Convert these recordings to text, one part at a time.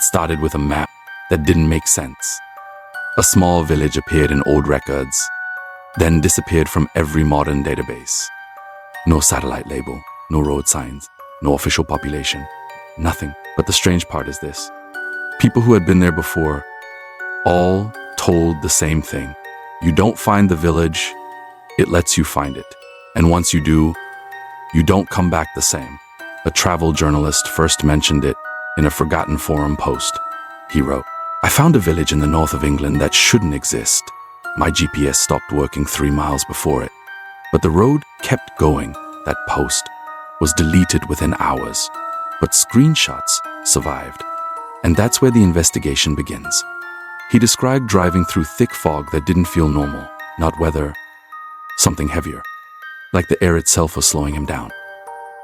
started with a map that didn't make sense. A small village appeared in old records, then disappeared from every modern database. No satellite label, no road signs, no official population, nothing. But the strange part is this. People who had been there before all told the same thing. You don't find the village, it lets you find it. And once you do, you don't come back the same. A travel journalist first mentioned it in a forgotten forum post. He wrote, "I found a village in the north of England that shouldn't exist. My GPS stopped working 3 miles before it. But the road kept going. That post was deleted within hours. But screenshots survived. And that's where the investigation begins." He described driving through thick fog that didn't feel normal, not weather, something heavier. Like the air itself was slowing him down.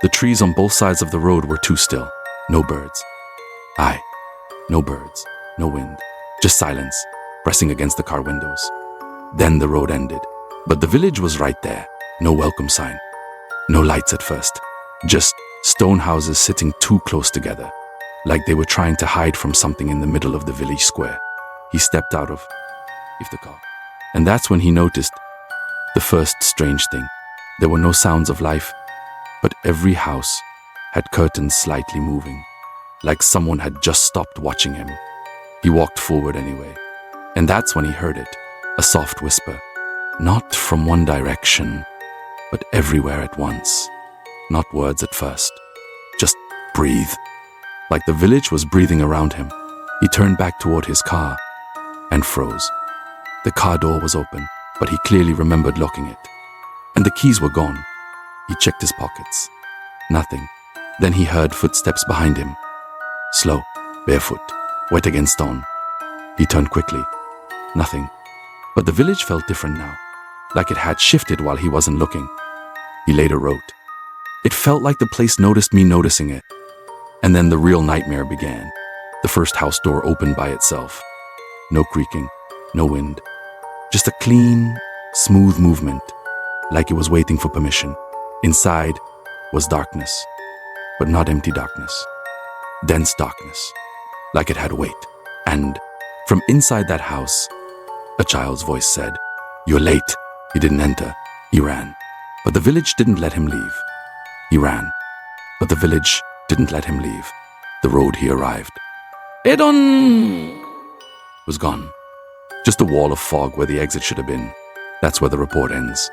The trees on both sides of the road were too still. No birds. No birds, no wind, just silence, pressing against the car windows. Then the road ended, but the village was right there. No welcome sign, no lights at first, just stone houses sitting too close together, like they were trying to hide from something in the middle of the village square. He stepped out of the car, and that's when he noticed the first strange thing. There were no sounds of life, but every house had curtains slightly moving, like someone had just stopped watching him. He walked forward anyway, and that's when he heard it, a soft whisper, not from one direction, but everywhere at once. Not words at first, just breathe. Like the village was breathing around him. He turned back toward his car and froze. The car door was open, but he clearly remembered locking it. And the keys were gone. He checked his pockets. Nothing. Then he heard footsteps behind him. Slow, barefoot, wet against stone. He turned quickly. Nothing. But the village felt different now, like it had shifted while he wasn't looking. He later wrote, "It felt like the place noticed me noticing it." And then the real nightmare began. The first house door opened by itself. No creaking, no wind. Just a clean, smooth movement, like it was waiting for permission. Inside was darkness, but not empty darkness. Dense darkness, like it had weight. And from inside that house, a child's voice said, "You're late." He didn't enter. He ran. But the village didn't let him leave. He ran. But the village didn't let him leave. The road he arrived was gone. Just a wall of fog where the exit should have been. That's where the report ends.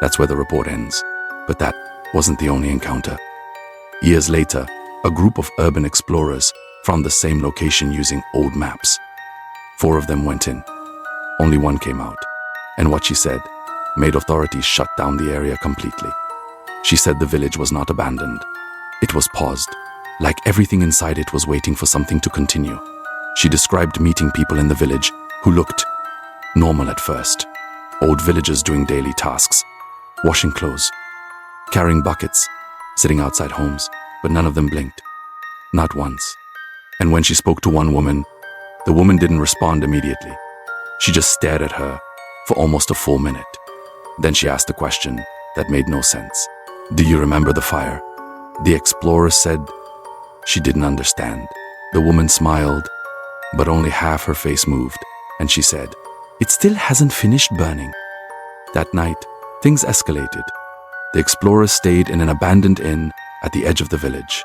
That's where the report ends. But that wasn't the only encounter. Years later, a group of urban explorers found the same location using old maps. 4 of them went in. Only 1 came out. And what she said made authorities shut down the area completely. She said the village was not abandoned. It was paused, like everything inside it was waiting for something to continue. She described meeting people in the village who looked normal at first. Old villagers doing daily tasks, washing clothes, carrying buckets, sitting outside homes, but none of them blinked. Not once. And when she spoke to one woman, the woman didn't respond immediately. She just stared at her for almost a full minute. Then she asked a question that made no sense. "Do you remember the fire?" The explorer said she didn't understand. The woman smiled, but only half her face moved, and she said, "It still hasn't finished burning." That night, things escalated. The explorers stayed in an abandoned inn at the edge of the village.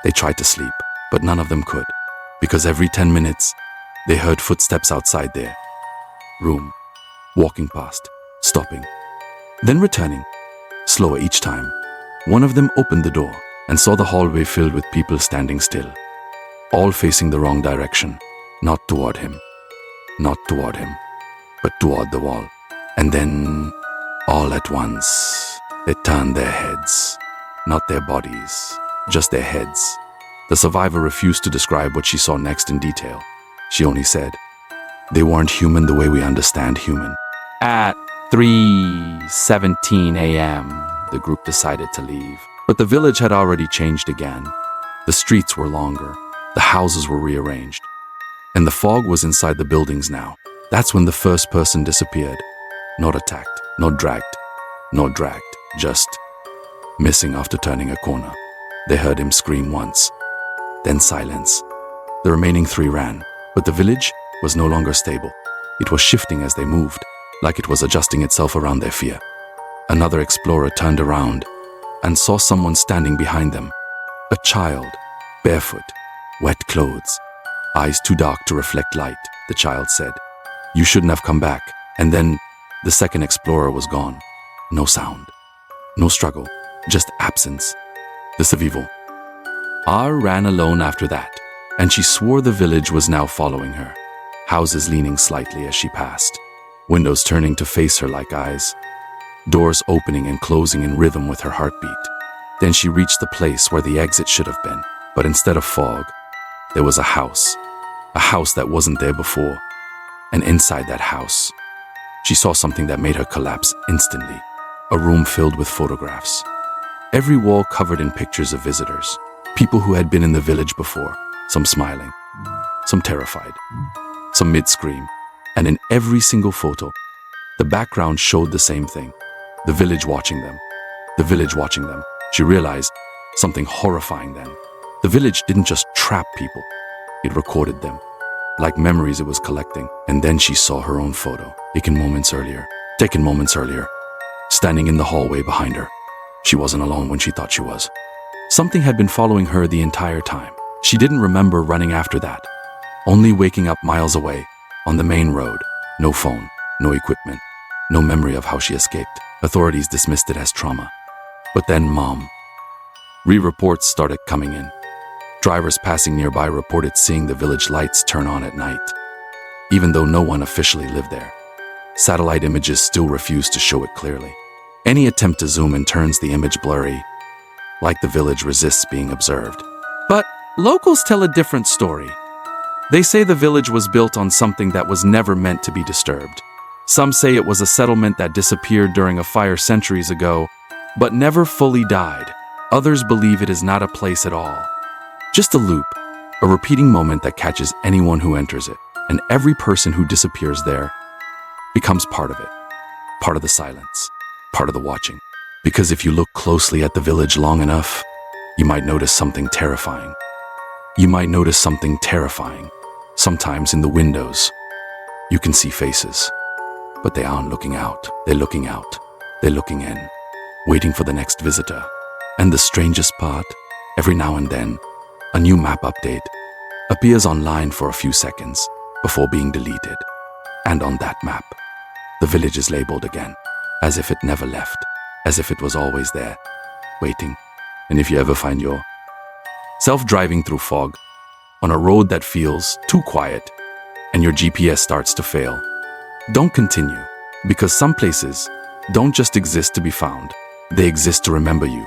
They tried to sleep, but none of them could, because every 10 minutes, they heard footsteps outside their room, walking past, stopping, then returning, slower each time. One of them opened the door and saw the hallway filled with people standing still, all facing the wrong direction, not toward him, but toward the wall. And then, all at once, they turned their heads, not their bodies, just their heads. The survivor refused to describe what she saw next in detail. She only said, "They weren't human the way we understand human." At 3:17 a.m., the group decided to leave. But the village had already changed again. The streets were longer, the houses were rearranged, and the fog was inside the buildings now. That's when the first person disappeared. Not attacked, not dragged, just missing after turning a corner. They heard him scream once, then silence, The remaining 3 ran, but the village was no longer stable. It was shifting as they moved, like it was adjusting itself around their fear. Another explorer turned around and saw someone standing behind them. A child, barefoot, wet clothes, eyes too dark to reflect light, the child said. "You shouldn't have come back." And then the second explorer was gone. No sound, no struggle, just absence. The survival. R ran alone after that, and she swore the village was now following her. Houses leaning slightly as she passed, windows turning to face her like eyes, doors opening and closing in rhythm with her heartbeat. Then she reached the place where the exit should have been, but instead of fog, there was a house that wasn't there before. And inside that house, she saw something that made her collapse instantly. A room filled with photographs. Every wall covered in pictures of visitors, people who had been in the village before, some smiling, some terrified, some mid-scream. And in every single photo, the background showed the same thing. The village watching them. The village watching them. She realized something horrifying then. The village didn't just trap people, it recorded them. Like memories it was collecting. And then she saw her own photo, taken moments earlier, standing in the hallway behind her. She wasn't alone when she thought she was. Something had been following her the entire time. She didn't remember running after that, only waking up miles away, on the main road. No phone, no equipment, no memory of how she escaped. Authorities dismissed it as trauma. But then Mom. Reports started coming in. Drivers passing nearby reported seeing the village lights turn on at night, even though no one officially lived there. Satellite images still refused to show it clearly. Any attempt to zoom in turns the image blurry, like the village resists being observed. But locals tell a different story. They say the village was built on something that was never meant to be disturbed. Some say it was a settlement that disappeared during a fire centuries ago, but never fully died. Others believe it is not a place at all. Just a loop, a repeating moment that catches anyone who enters it, and every person who disappears there becomes part of it, part of the silence, part of the watching. Because if you look closely at the village long enough, you might notice something terrifying. Sometimes in the windows, you can see faces, but they aren't looking out. They're looking out. They're looking in, waiting for the next visitor. And the strangest part, every now and then, a new map update appears online for a few seconds before being deleted. And on that map, the village is labeled again, as if it never left, as if it was always there, waiting. And if you ever find yourself driving through fog, on a road that feels too quiet, and your GPS starts to fail, don't continue, because some places don't just exist to be found, they exist to remember you.